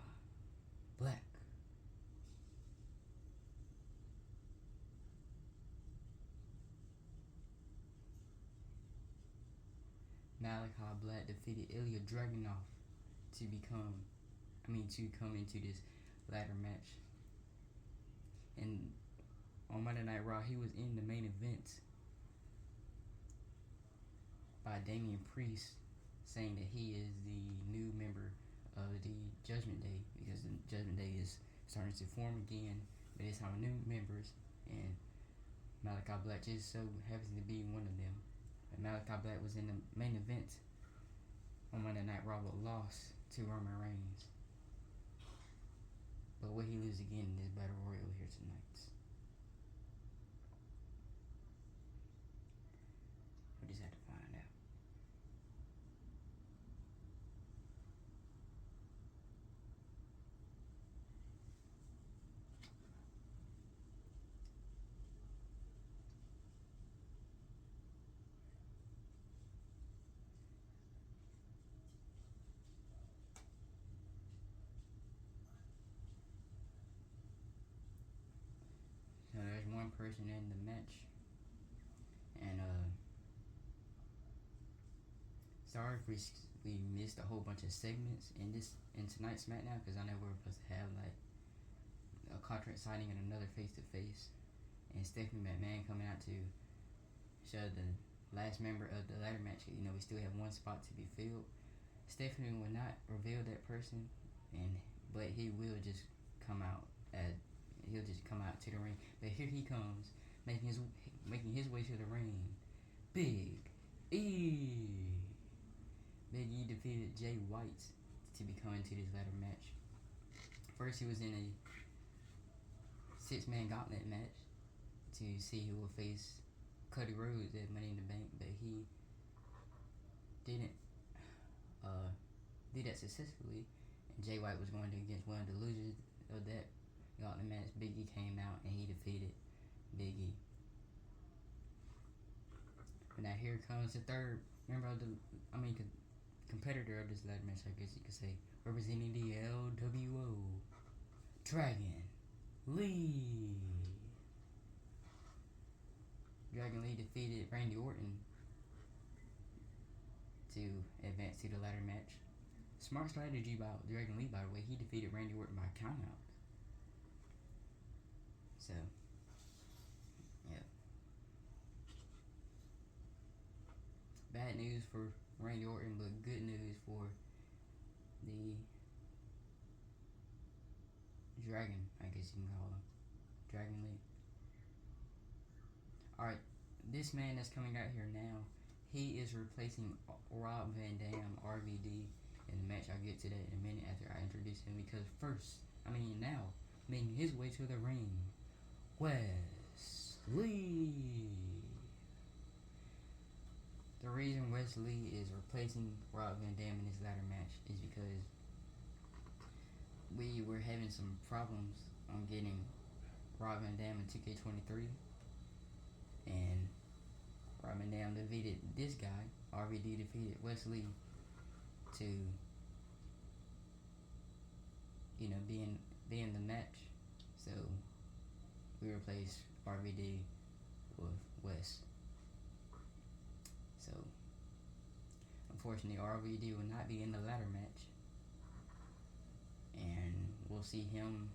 Black. Malachi Black defeated Ilya Dragunov to come into this ladder match. And on Monday Night Raw, he was in the main event by Damian Priest, saying that he is the new member of the Judgment Day, because the Judgment Day is starting to form again, but it's our new members, and Malachi Black just so happens to be one of them. But Malachi Black was in the main event on Monday Night Raw, but lost to Roman Reigns. But will he lose again in this Battle Royal here tonight? We just have to find out. So there's one person in the match, and sorry if we missed a whole bunch of segments in tonight's SmackDown, because I know we're supposed to have like a contract signing and another face-to-face, and Stephanie McMahon coming out to show the last member of the ladder match. You know, we still have one spot to be filled. Stephanie will not reveal that person, but he will just come out to the ring. But here he comes, making his way to the ring. Big E. Big E defeated Jay White to be coming to this ladder match. First, he was in a 6-man gauntlet match to see who will face Cody Rhodes at Money in the Bank, but he didn't did that successfully. And Jay White was going against one of the losers of that gauntlet match. Big E came out and he defeated Big E. But now here comes the third member of competitor of this ladder match, I guess you could say, representing the LWO, Dragon Lee. Dragon Lee defeated Randy Orton to advance to the ladder match. Smart strategy by Dragon Lee, by the way. He defeated Randy Orton by countout. So, yeah. Bad news for Randy Orton, but good news for the Dragon, I guess you can call him. Dragon Lee. Alright, this man that's coming out here now, he is replacing Rob Van Dam, RVD. in the match. I'll get to that in a minute after I introduce him, because now, making his way to the ring, Wesley. The reason Wesley is replacing Rob Van Dam in this ladder match is because we were having some problems on getting Rob Van Dam in 2K23, and Rob Van Dam defeated this guy. RVD defeated Wesley to, be in the match. So we replaced RVD with Wes. So unfortunately, RVD will not be in the ladder match, and we'll see him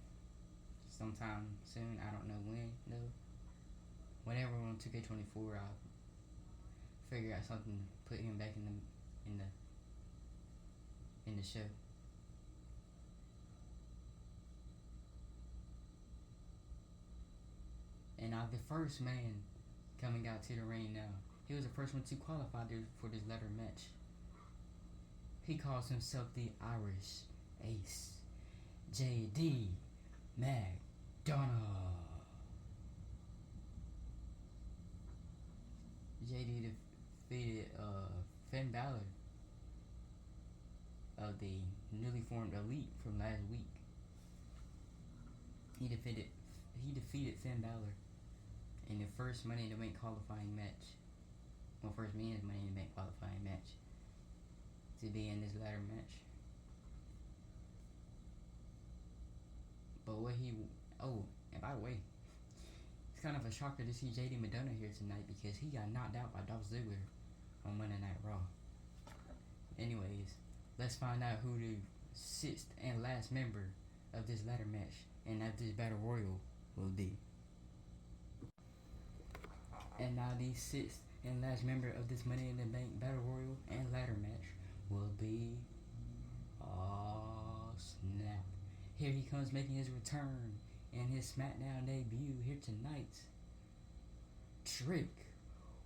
sometime soon. I don't know when though. Whenever we're on 2K24, I'll figure out something to put him back in the show. And the first man coming out to the ring now. He was the first one to qualify for this ladder match. He calls himself the Irish Ace, J.D. McDonough. J.D. defeated Finn Balor of the newly formed Elite from last week. He defeated Finn Balor in the first Money in the Bank qualifying match. Well, first men's Money in the Bank qualifying match to be in this ladder match. But and by the way, it's kind of a shocker to see JD McDonough here tonight, because he got knocked out by Dolph Ziggler on Monday Night Raw. Anyways, let's find out who the sixth and last member of this ladder match and of this Battle Royal will be. And now the sixth and last member of this Money in the Bank Battle Royal and ladder match will be, snap. Here he comes, making his return in his SmackDown debut here tonight, Trick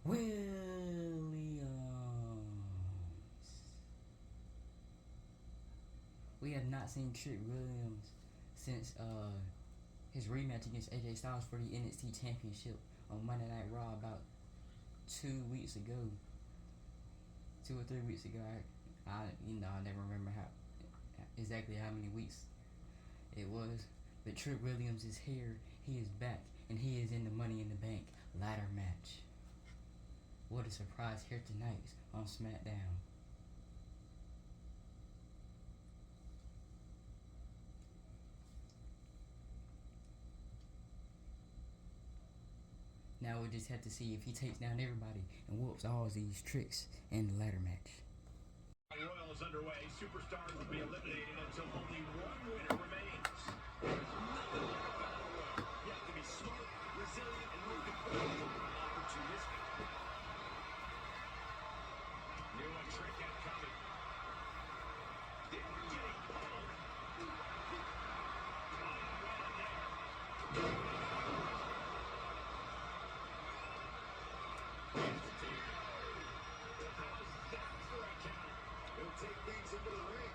Williams. We have not seen Trick Williams since his rematch against AJ Styles for the NXT Championship on Monday Night Raw about 2 weeks ago. 2 or 3 weeks ago. I never remember exactly how many weeks it was. But Trick Williams is here. He is back, and he is in the Money in the Bank ladder match. What a surprise here tonight on SmackDown. Now we'll just have to see if he takes down everybody and whoops all these tricks in the ladder match. Royal is underway. Superstars will be eliminated until only one winner remains. There's nothing like a battle royal. You have to be smart, resilient, and most importantly, opportunistic. Knew a trick had coming. Take things into the ring.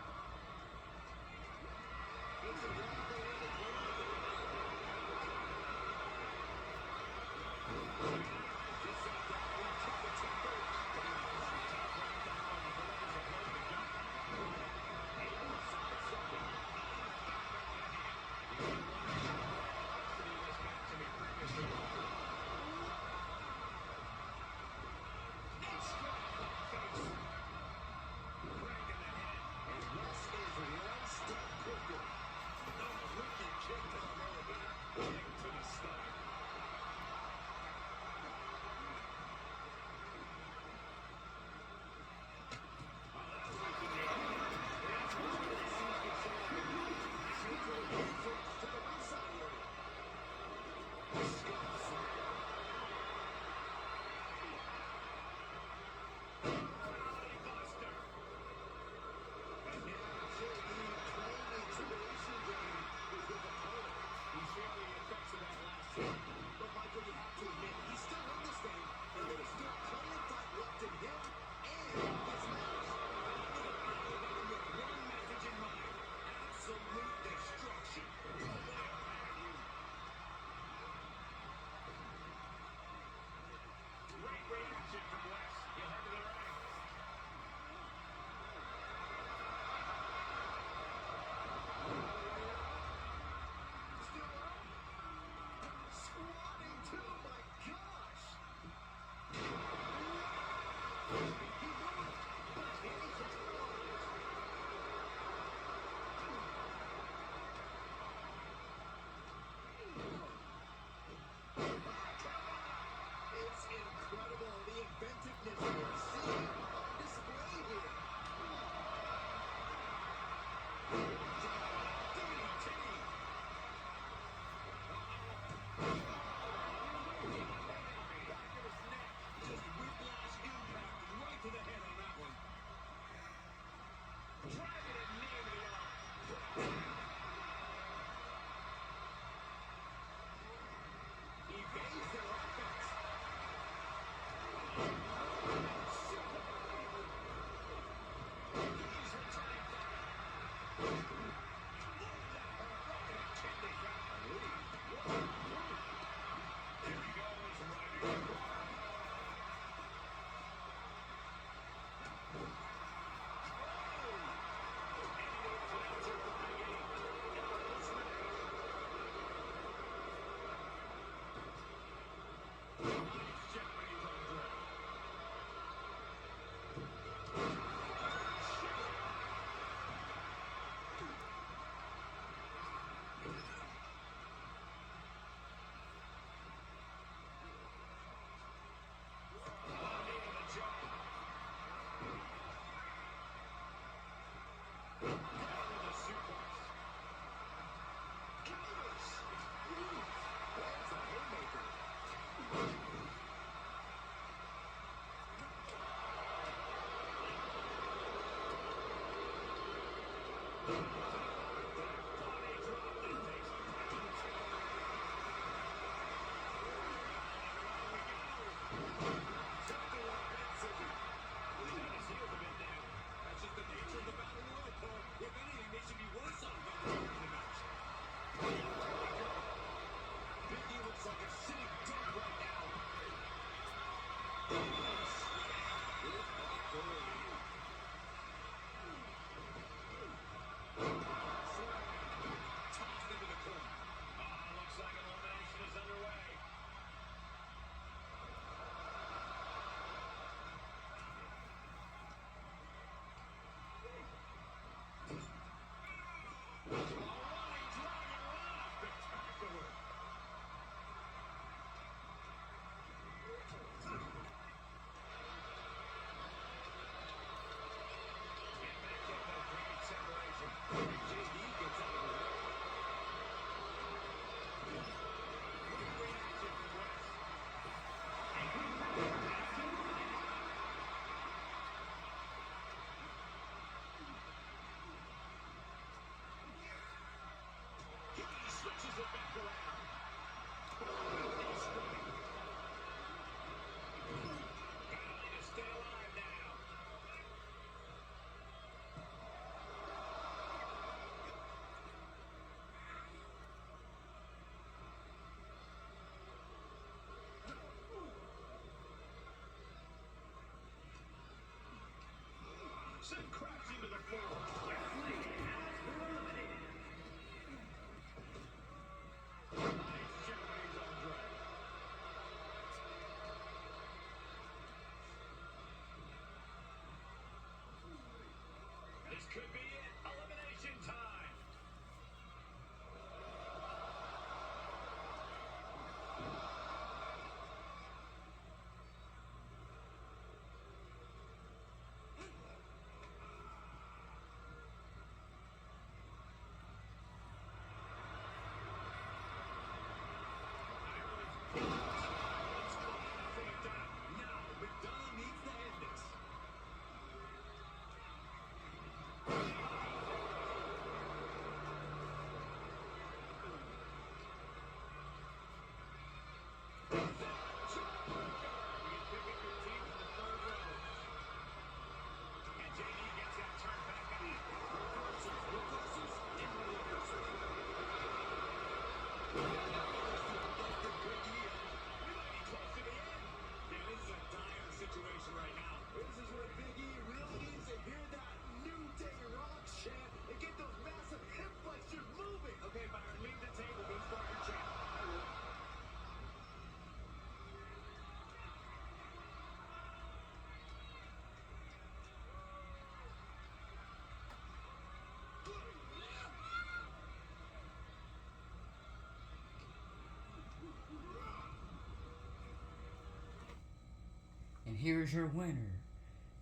And here's your winner,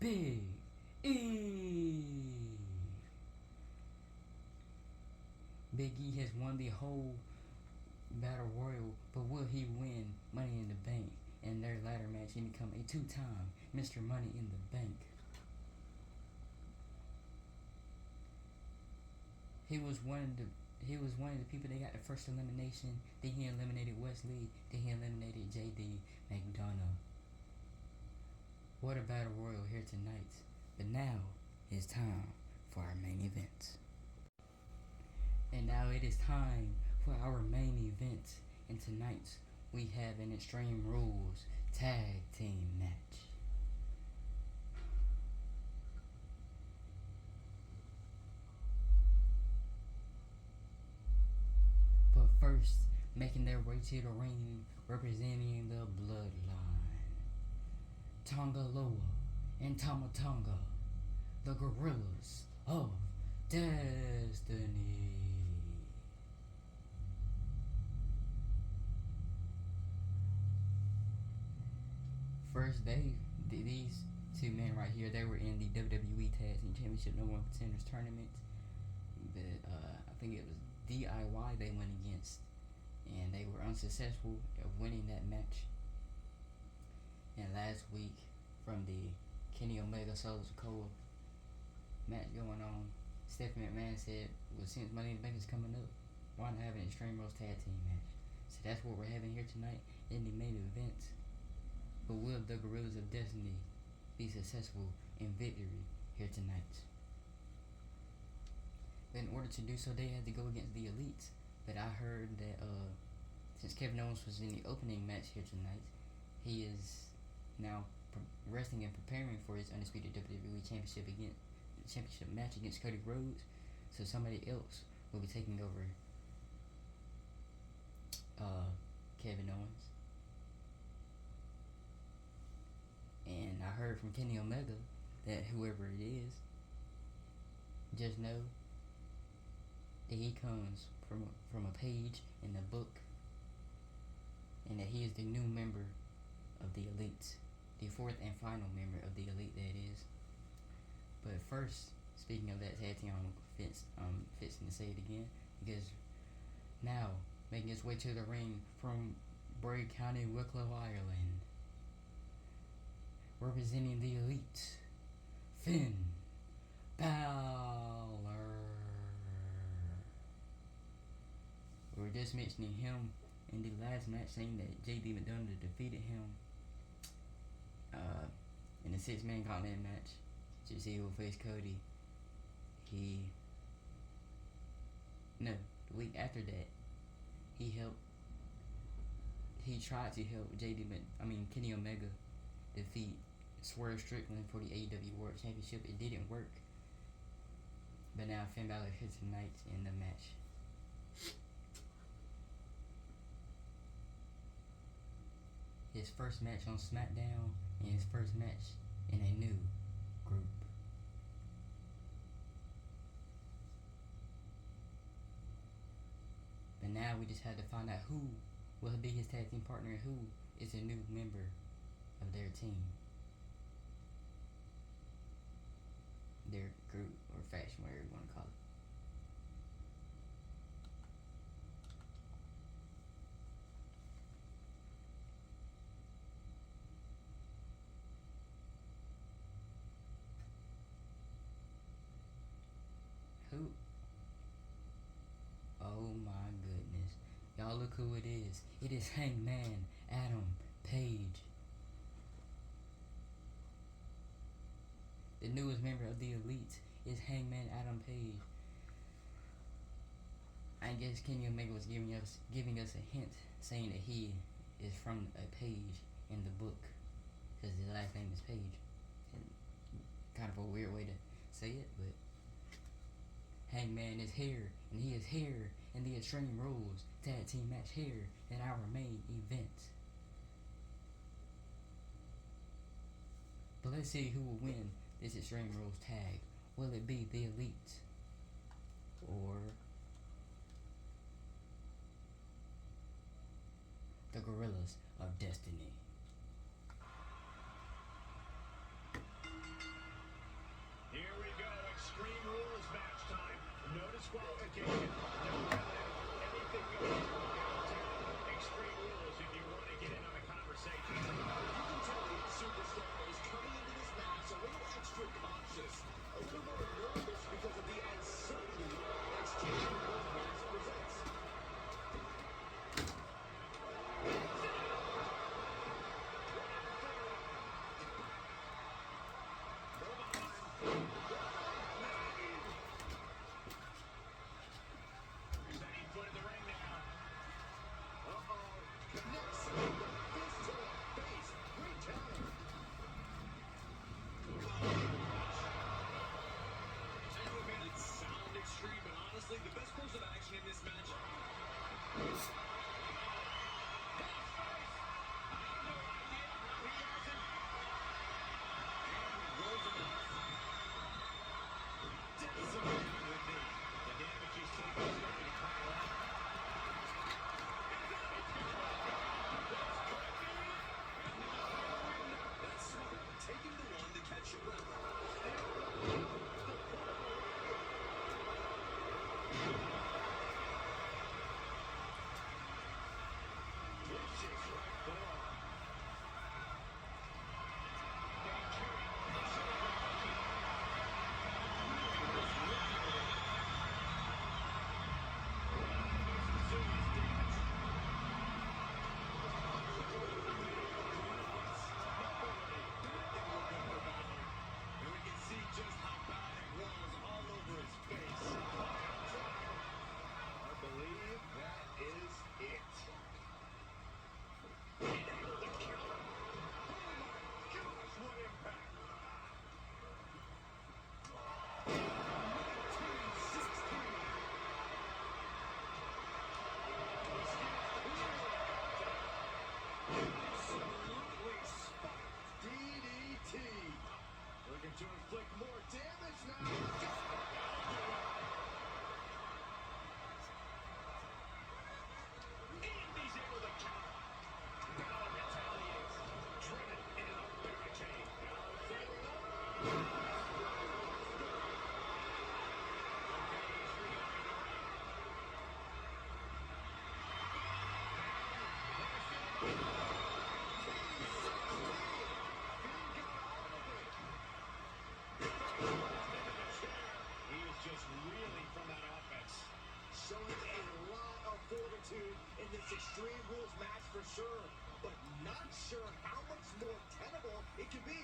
Big E. Big E has won the whole Battle Royal, but will he win Money in the Bank in their ladder match and become a two-time Mr. Money in the Bank? He was one of the people that got the first elimination. Then he eliminated Wesley. Then he eliminated JD McDonough. What a Battle Royal here tonight. But now it's time for our main event. And now it is time for our main event. And tonight we have an Extreme Rules tag team match. But first, making their way to the ring, representing the Bloodline, Tongaloa and Tama Tonga, the Guerillas of Destiny. First, these two men right here, they were in the WWE Tag Team Championship No. 1 Contenders Tournament. I think it was DIY they went against, and they were unsuccessful at winning that match. And last week, from the Kenny Omega Solo Sikoa match going on, Stephanie McMahon said, well, since Money in the Bank is coming up, why not have an Extreme Rules tag team match? So that's what we're having here tonight in the main event. But will the Guerillas of Destiny be successful in victory here tonight? But in order to do so, they had to go against the Elites. But I heard that since Kevin Owens was in the opening match here tonight, he is now resting and preparing for his undisputed WWE championship match against Cody Rhodes. So somebody else will be taking over Kevin Owens. And I heard from Kenny Omega that whoever it is, just know that he comes from a page in the book, and that he is the new member of the Elite, the fourth and final member of the Elite, that is. But first, speaking of that tag team, I'm fixing to say it again, because now, making his way to the ring from Bray County, Wicklow, Ireland, representing the Elite, Finn Balor. We were just mentioning him in the last match, saying that JD McDonough defeated him in a 6-man gauntlet match. Just he will face Cody. The week after that, he tried to help Kenny Omega defeat Swerve Strickland for the AEW World Championship. It didn't work. But now Finn Balor here tonight in the match. His first match on SmackDown and his first match in a new group. But now we just had to find out who will be his tag team partner and who is a new member of their team. Their group or faction, whatever you want to call it. Who? Oh my goodness. Y'all Oh, look who it is. It is Hangman Adam Page. The newest member of the Elite is Hangman Adam Page. I guess Kenny Omega was giving us a hint, saying that he is from a page in the book, because his last name is Page. And kind of a weird way to say it, but Hangman is here, and he is here in the Extreme Rules Tag Team match here in our main event. But let's see who will win this Extreme Rules tag. Will it be the Elite or the Guerillas of Destiny? Here we go, Extreme Rules match time. No disqualification, no anything goes. Extreme Rules if you want to get in on the conversation. You can tell the superstar is coming into this match a little extra cautious, a little more nervous because of the uncertainty Extreme Rules match presents. Setting foot in the ring now. Connects with the fist to the face. Great counter. I know it made it sound extreme, but honestly, the best course of action in this match. Taking the one to catch your breath. And we can see just how bad it was all over his face. I believe that is it. Able to counter. Oh my gosh, what impact! Absolutely spiked DDT. Looking to inflict more damage now. And he's able to counter. Balor retaliates. Driven into the barricade. Balor setting up. He is just reeling from that offense. Showing a lot of fortitude in this Extreme Rules match for sure, but not sure how much more tenable it can be.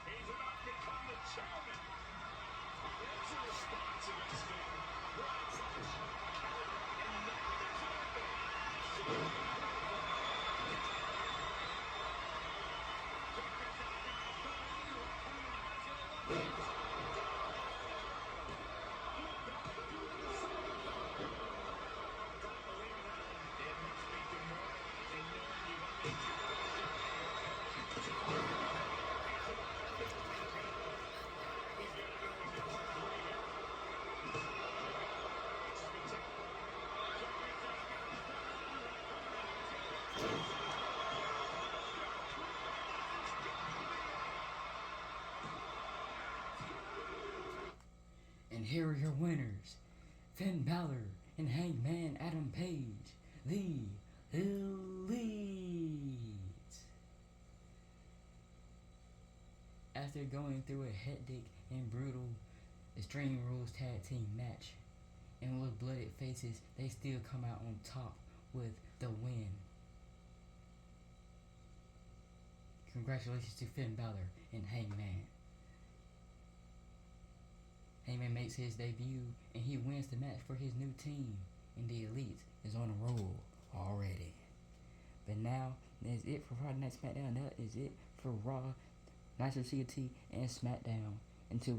He's about to become the chairman. There's a response against him. Right punch. Counter. And now there's an opening. It must be demoralizing knowing you've unleashed your And here are your winners, Finn Balor and Hangman Adam Page, the Elite. after going through a hectic and brutal Extreme Rules tag team match, and with blooded faces, they still come out on top with the win. Congratulations to Finn Balor and Hangman. Hangman makes his debut and he wins the match for his new team, and the Elite is on a roll already. But now, that's it for Friday Night SmackDown. That is it for Raw, National CT, and SmackDown until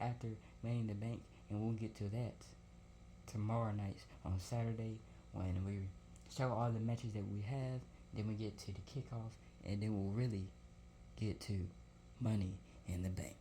after Money in the Bank, and we'll get to that tomorrow night on Saturday when we show all the matches that we have. Then we get to the kickoff, and then we'll really get to Money in the Bank.